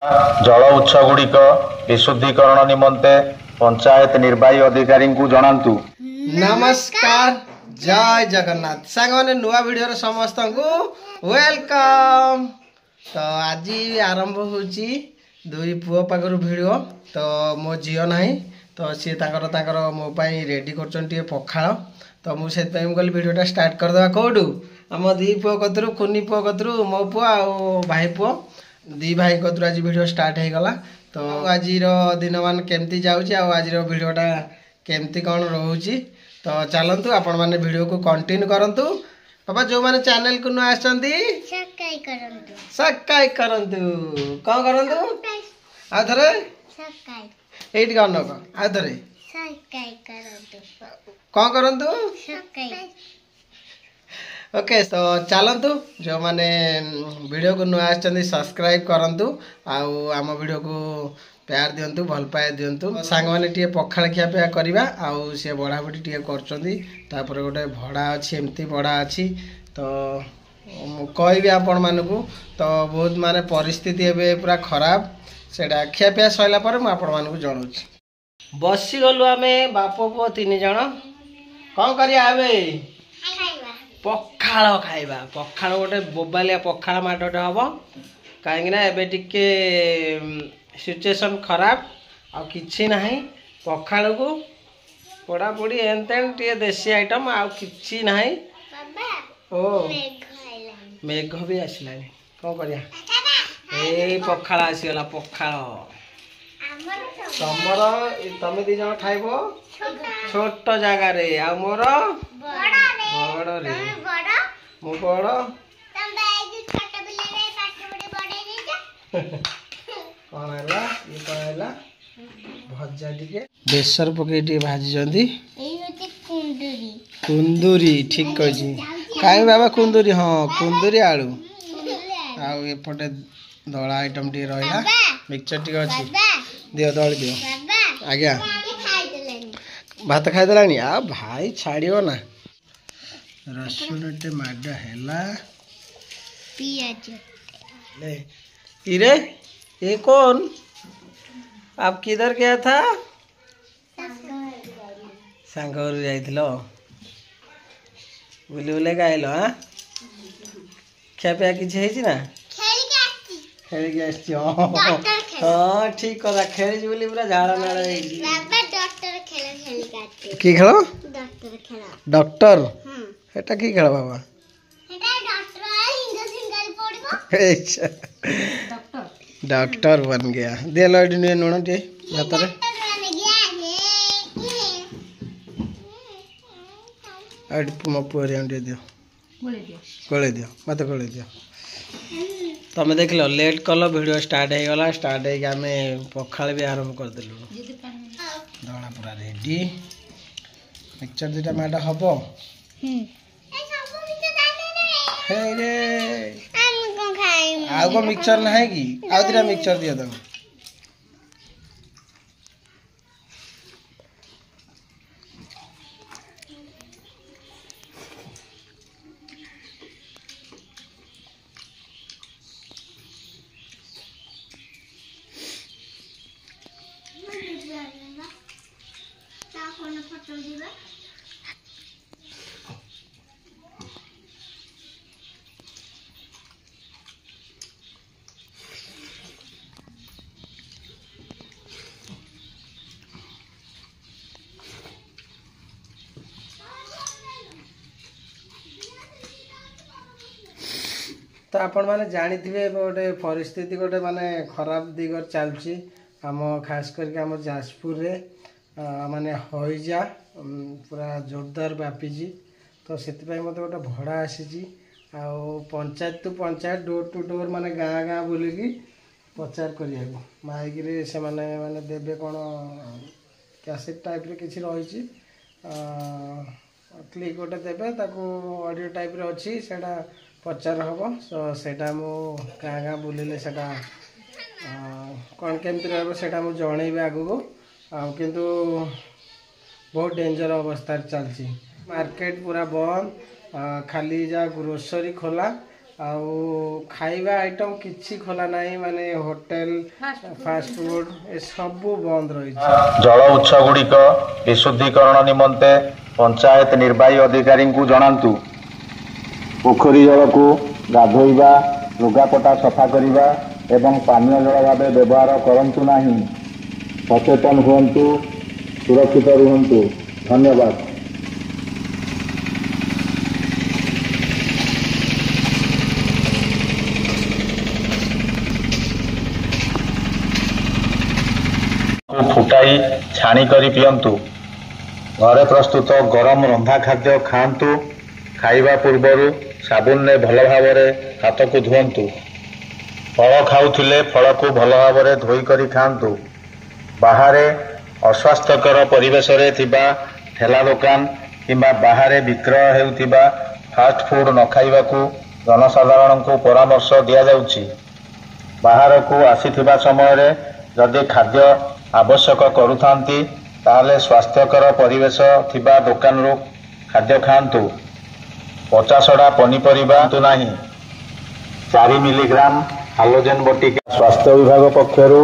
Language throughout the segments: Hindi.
जल उत्स गुड़िक विशुद्धीकरण निमंते पंचायत निर्वाही अधिकारी को जनातु। नमस्कार, जय जगन्नाथ सांग मैंने नुआ वीडियो समस्त को वेलकम। तो आज आरंभ हो दुई पुओ पाखर वीडियो। तो मो झील ना तो सी मो रेडी कर पखाड़। तो मुझे कहली वीडियोटा स्टार्ट करदे कौटू आम दी पुओ कतरू कुनी पुओ कतरू मो पुओ आ भाई पुओ दी भाई कतरू आज वीडियो स्टार्ट हो गला। तो आज दिन मान केमती जाऊँगी आज वीडियोटा केमती कौन रोचे। तो चलतु आपण मैंने वीडियो को कंटिन्यू करंतु। बाबा जो मैंने चैनल को नु आछंती सब्सक्राइब करंतु कौन करंतु आ थरे सब्सक्राइब एट करनो को आ थरे सब्सक्राइब करंतु कौन करंतु सब्सक्राइब। ओके तो चलतु जो मैंने वीडियो को नुआ आछंती सब्सक्राइब करंतु आम वीडियो को प्यार दिंतु भल पाए दिंतु। सांग मैंने टे पखाड़ खियापिया करवा आउ सी बढ़ाबढ़ी टे कर गोटे भड़ा अच्छी एमती भड़ा अच्छी। तो कहि आपण मानक तो बहुत माने परिस्थिति एबे पूरा खराब सेटा खियापिया सैला पर मु आपण मानक जणाउछि। बसी गलु आमे बाप पुओ तीन जण कौन करिया आबे पखाड़ खाइबा। पखाड़ गोटे बोबालिया पखाड़ माटटे हम कहीं एबे टिके सिचुएशन खराब आ किछि नाही। पखाड़ को पोड़ा पोड़ी एन तेन टे देसी आइटम आ किछि नाही। ओ मेघ भी आसला कौन करिया ए पखाड़ आसीगला पखाड़ तमर तमे दी जण खाइबो छोट जगह रे आ मोर बड़ रे मु बड़ कौन है ये कौन है भजा टिके बेसर पकई टे भाजी कुंदूरी ठीक कही कहीं बाबा कुंदूरी हाँ कुंदूरी आलू आउ एपटे दला आइटम टे रहा मिक्सचर टे अच्छी दियो दल दियो आज्ञा भात खाईदेला आ भाई छाड़ो ना रसुण टे माड है इरे ये कौन आप किधर गया था सांगर जाइथिलो बुले बुले गाइल। हाँ खिया पिया किसी ना खेल के हाँ ठीक कथा खेली बोली पूरा झाड़ा नाड़ा की खेल डॉक्टर एटा की खेल बाबा डॉक्टर बन गया दे लड़ी नुण टे भात मो पुअर दियो गोले दियो मत गोले दियो। तुम देख लो लेट कल वीडियो स्टार्ट हो गला स्टार्ट आम पखाड़ भी आरंभ करदेलु दड़ा पूरा रेडी मिक्सचर दुटा माडा हम आउ को मिक्सचर ना कि आउ दुटा मिक्सचर दियो तुम तो आपण मैंने जानी थे गोटे परिस्थिति गोटे माने खराब दिगर चलची आम खास करके आम जाजपुर रे माने हईजा पूरा जोरदार व्यापीजी। तो से मत गोटे भड़ा आसी panchayat to panchayat door to door माने गाँ गाँ बुलिकी प्रचार करिया माइक रे से माने देबे कौन कैसेट टाइप रे किसी रही क्लिक गोटे देबे ताको ऑडियो टाइप रे अच्छी सेटा प्रचार हम सेटा मु गाँ गाँ बुलिले सेटा कौन केमती रहा मुझे जनइबी आगू किंतु बहुत डेंजर अवस्था चलती मार्केट पूरा बंद खाली जा ग्रोसरी खोला आउ खाइबा आइटम किछि खोला नहीं माने होटल फास्ट फूड ए सब बंद रही जल उत्स गुड़िक विशुद्धीकरण निमंते पंचायत निर्वाही अधिकारी को जनातु पोखरी जल को गाधोइबा लुगापटा सफा करिबा एवं पानीय जल भाव व्यवहार करंतु नाही। सचेतन हुंतु, सुरक्षित रुहंतु। धन्यवाद। फुटाई छाणी करी पियंतु। घरे प्रस्तुत गरम रंधा खाद्य खांतु। खाइबा पूर्वरु साबुन ने भल भावरे हाथ को धुअंतु। फल खाउथिले फल को भल भावरे धोई करी खांतु। बाहरे अस्वास्थ्यकर परिवेश रे थिबा ठेला दुकान किंबा बाहरे विक्रय हेउथिबा फास्ट फूड न खाइबा को जनसाधारण को परामर्श दिया जाउछि। बाहर को आसीथिबा समय रे जदि खाद्य आवश्यक करुथांती ताले स्वास्थ्यकर परिवेश थिबा दुकान रो खाद्य खांतु। पचासड़ा पनीपरिबा तो नाही। 4 मिलीग्राम हालोजेन बटिका स्वास्थ्य विभाग पक्षरु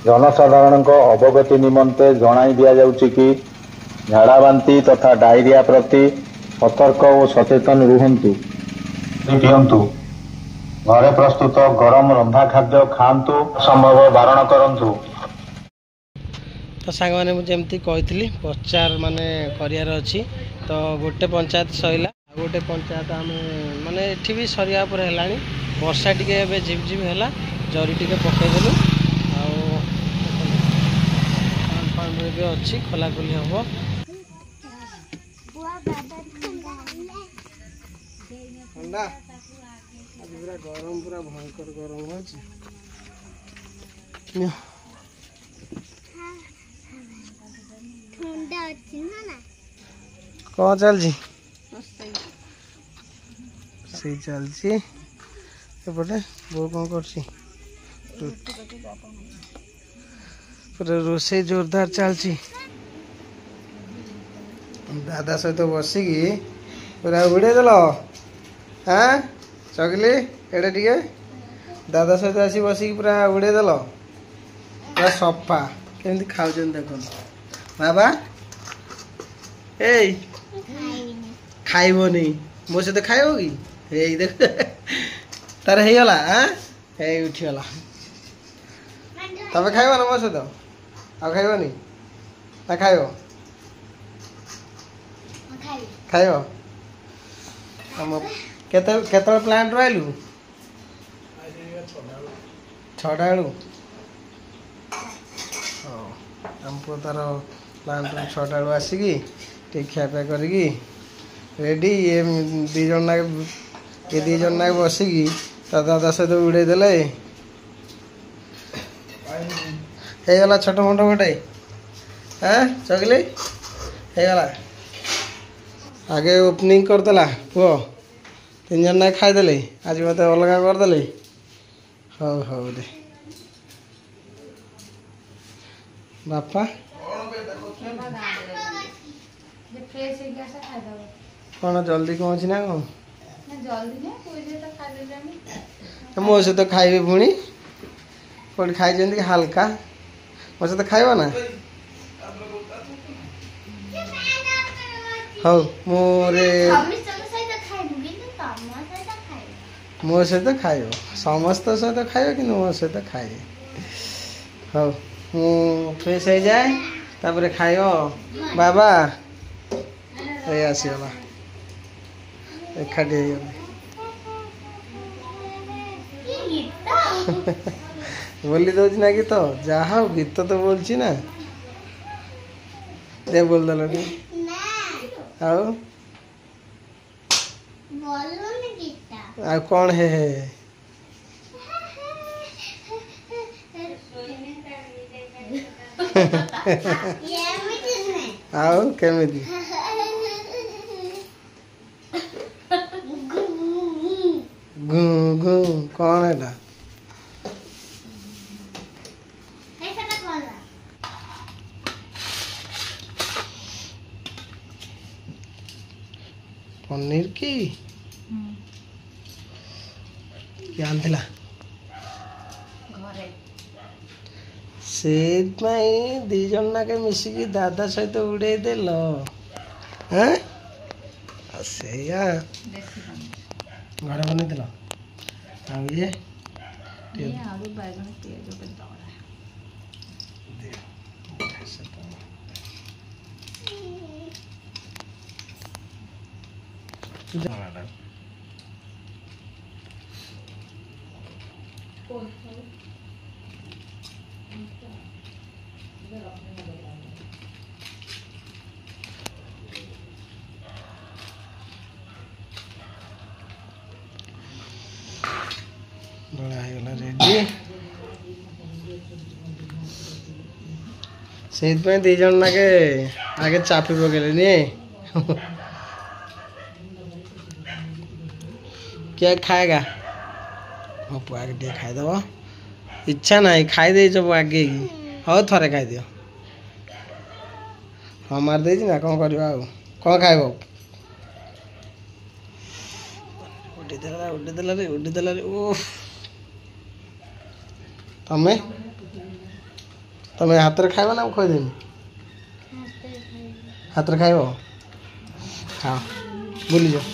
जनसाधारण को अवगति निमंते जणाई दिया जाउछि कि झाड़ाबांती तथा डायरिया प्रति सतर्क और सचेतन रुहंतु। पियंतु। घरे प्रस्तुत गरम रंधा खाद्य खांतु। संभव बारण करंतु। तो सांग मैंने मुझे कही प्रचार माने करार अच्छी तो गोटे पंचायत सरला गोटे पंचायत आम माने एठी भी सरिया पर है वर्षा टी झिप झिप है जरी टी पकईदेलु भी अच्छी खोलाखोली हम ठंडा आज पूरा गरम पूरा भयंकर गरम हो कौन चलছি से चलছি एपटे बो कौन करছি पूरा रोसे जोरदार चलছি दादा सहित बसिकी पूरा उड़े देल हाँ चगली एडे टिके दादा सहित आसी बसिकी पूरा उड़े देल पूरा सफा केमती खाऊ देख बाबा ए खाइबनी मो सहित खाइब कि ए देख तार होगला हाँ ए उठीगला तब खाइब ना मो सहित आ खाइबनी ना खाइब खाइब केत प्लांट रु 6टा बेलू हमको तार प्लांट 6टा बेलू आसिकी खियापिया करी रेडी ये 2 जन ना ये 2 जन ना बसिकी दादा सहित उड़े देले होगला छोट मोट गोटे हाँ चगली होगला आगे ओपनिंग करदेला पुओ 3 जन ना खाईदे आज मत अलग करदे हौ हौ दे बापा कौन जल्दी कौन अच्छी ना कौन मो सहित खाइबे पुणी कौन खाई हल्का मो सहित खाइब ना हौ मोरे मो सहित खाइब समस्त सहित खाइब कि मो सहित खाइबे हौ मु फ्रेश हो जाए तापर खाइब बाबा ये आसीगला एकाठी बोली दौच ना गीत जहा गीत तो बोलची ना दे बोल दल आ कौन है आओ केमिति गु गु कौन है पनीर की କିଏ ଆଣିଥିଲା ଘରେ ସେଇଥିପାଇଁ 2 ଜଣ ନାକେ ମିଶିକି ଦାଦା ସହିତ ଉଡ଼େଇ ଦେଲ ହାଁ ସେଇଆ ଦେଶୀ ପାଣି ଘରେ ବନେଇଥିଲ ଆଉ ଇଏ ଆଳୁ ବାଇଗଣ ପିଆଜ କରି ଦଳା ଦଳା ହେଇଗଲା ରେଡି ସେଇଥିପାଇଁ 2 ଜଣ ନାକେ ଆଗେ ଚାପି ପକେଇଲେନି କିଏ ଖାଏଗା ମୋ ପୁଅ ଆଗେ ଟିକେ ଖାଇଦେବ ଇଚ୍ଛା ନାହିଁ ଖାଇଦେଇଛ ଆଗେଇକି ହଉ ଥରେ ଖାଇଦିଅ ହଁ ମାରିଦେଇଛି ନା କ'ଣ କରିବା ଆଉ କ'ଣ ଖାଇବ ଉଡ଼ିଦେଲାରେ ଓ ତମେ ହାତରେ ଖାଇବ ନା ମୁଁ କହିଦେବି ହାତରେ ଖାଇବ ହଁ ବୁଲିଯାଅ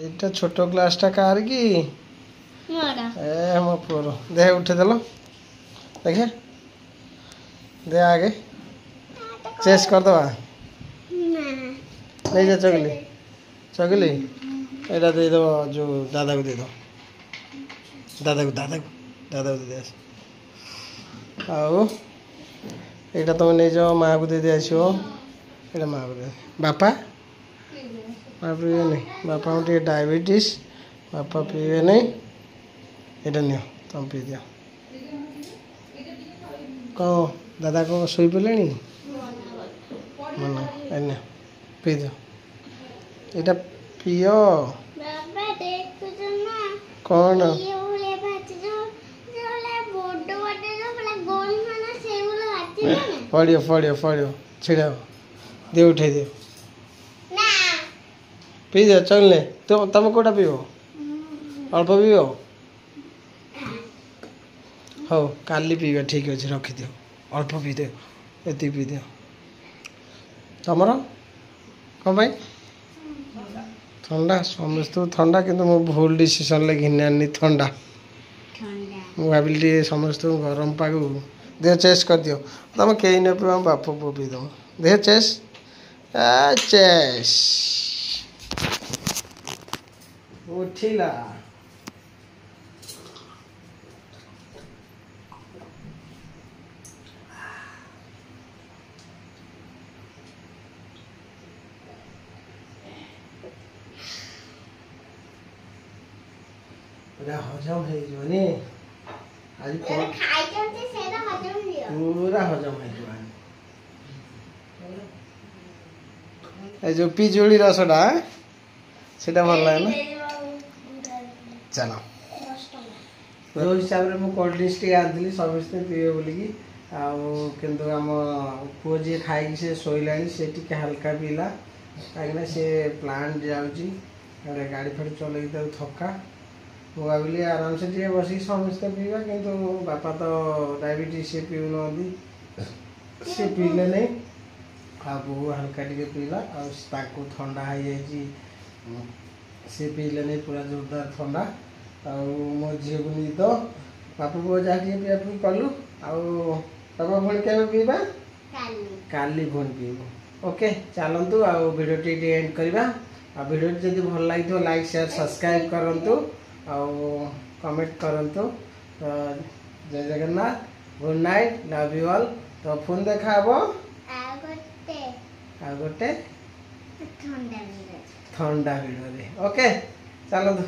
ଏଇଟା ଛୋଟ ଗ୍ଲାସଟା କାହାର କି ଏ ମୋ ପୁଅର ଦେହ ଉଠେଇଦେଲ ଦେଖେ ଦେ ଆଗେ ଚେସ୍ କରିଦେବା ନେଇଯା ଚଗିଲି ଏଇଟା ଦେଇଦେବ ଯେଉଁ ଦାଦାକୁ ଦେଇଦେବ ଦାଦାକୁ ଦେଇଦେଇ ଆସ ଆଉ ଏଇଟା ତୁମେ ନେଇଯାଅ ମାଆକୁ ଦେଇଦେଇ ଆସିବ ଏଇଟା ମାଆକୁ ଦେଇ ବାପା ପିଇବେନି ବାପାଙ୍କୁ ଟିକେ ଡାଇବେଟିସ୍ ବାପା ପିଇବେନି ଏଇଟା ନିଅ ତୁମେ ପିଇଦିଅ କ'ଣ ଦାଦା କ'ଣ ଶୋଇପଡ଼ିଲେଣି ମନ ନିଅ ପିଇଦିଅ ଏଇଟା ପିଅ କ'ଣ ପଡ଼ିବ ଛିଡ଼ା ହବ ଦିଅ ଉଠେଇ ଦିଅ ପିଇଦିଅ ଚଳିଲେ ତମେ କେଉଁଟା ପିଇବ ଅଳ୍ପ ପିଇବ ହଉ କାଲି ପିଇବା ଠିକ୍ ଅଛି ରଖିଦିଅ ଅଳ୍ପ ପିଇଦିଅ ଏତିକି ପିଇଦିଅ ତମର କ'ଣ ପାଇଁ ଥଣ୍ଡା ସମସ୍ତଙ୍କୁ ଥଣ୍ଡା କିନ୍ତୁ ମୁଁ ଭୁଲ ଡିସିସନ୍ରେ ଘିନି ଆଣିନି ଥଣ୍ଡା ମୁଁ ଭାବିଲି ଟିକେ ସମସ୍ତଙ୍କୁ ଗରମ ପାଗକୁ ଦେହ ଚେସ୍ କରିଦିଅ ତମେ କେହି ନ ପିଇବ ଆମ ବାପ ପୁଅ ପିଇଦେବ ଦେହ ଚେସ୍ ଚେସ୍ ଉଠିଲା ହଜମ ହେଇଯିବନି ଆଜି ପୁରା ହଜମ ହେଇଯିବ ଏ ଯେଉଁ ପିଜୁଳି ରସଟା ସେଇଟା ଭଲ ଲାଗେ ନା ଚାଲ ଯେଉଁ ହିସାବରେ ମୁଁ କୋଲ୍ଡ ଡ୍ରିଙ୍କସ୍ ଟିକେ ଆଣିଥିଲି ସମସ୍ତେ ପିଇବେ ବୋଲିକି ଆଉ କିନ୍ତୁ ଆମ ପୁଅ ଯିଏ ଖାଇକି ସେ ଶୋଇଲାଣି ସେ ଟିକେ ହାଲକା ପିଇଲା କାହିଁକିନା ସେ ପ୍ଲାଣ୍ଟ ଯାଉଛି ଗାଡ଼ି ଫାଡ଼ି ଚଲେଇକି ତାକୁ ଥକା ମୁଁ ଭାବିଲି ଆରାମସେ ଟିକେ ବସିକି ସମସ୍ତେ ପିଇବା କିନ୍ତୁ ବାପା ତ ଡାଇବେଟିସ୍ ସେ ପିଉନାହାନ୍ତି ସେ ପିଇଲେ ନାହିଁ ଆଉ ବୋଉ ହାଲକା ଟିକେ ପିଇଲା ଆଉ ତାକୁ ଥଣ୍ଡା ହେଇଯାଇଛି ସେ ପିଇଲେ ନାହିଁ ପୁରା ଜୋରଦାର ଥଣ୍ଡା ଆଉ ମୋ ଝିଅକୁ ନିଦ ବାପା ପୁଅ ଯାହା ଟିକେ ପିଆପିଇ କଲୁ ଆଉ ବାପା ପୁଣି କେବେ ପିଇବା କାଲି ପୁଣି ପିଇବୁ ଓକେ ଚାଲନ୍ତୁ ଆଉ ଭିଡ଼ିଓଟି ଟିକେ ଏଣ୍ଡ କରିବା ଆଉ ଭିଡ଼ିଓଟି ଯଦି ଭଲ ଲାଗିଥିବ ଲାଇକ୍ ସେୟାର ସବସ୍କ୍ରାଇବ୍ କରନ୍ତୁ ଆଉ କମେଣ୍ଟ କରନ୍ତୁ ଜୟ Jagannath good night love you all ତ ପୁଣି ଦେଖା ହେବ ଆଉ ଗୋଟେ ଥଣ୍ଡା ଭିଡ଼ିଓରେ ଓକେ ଚାଲନ୍ତୁ।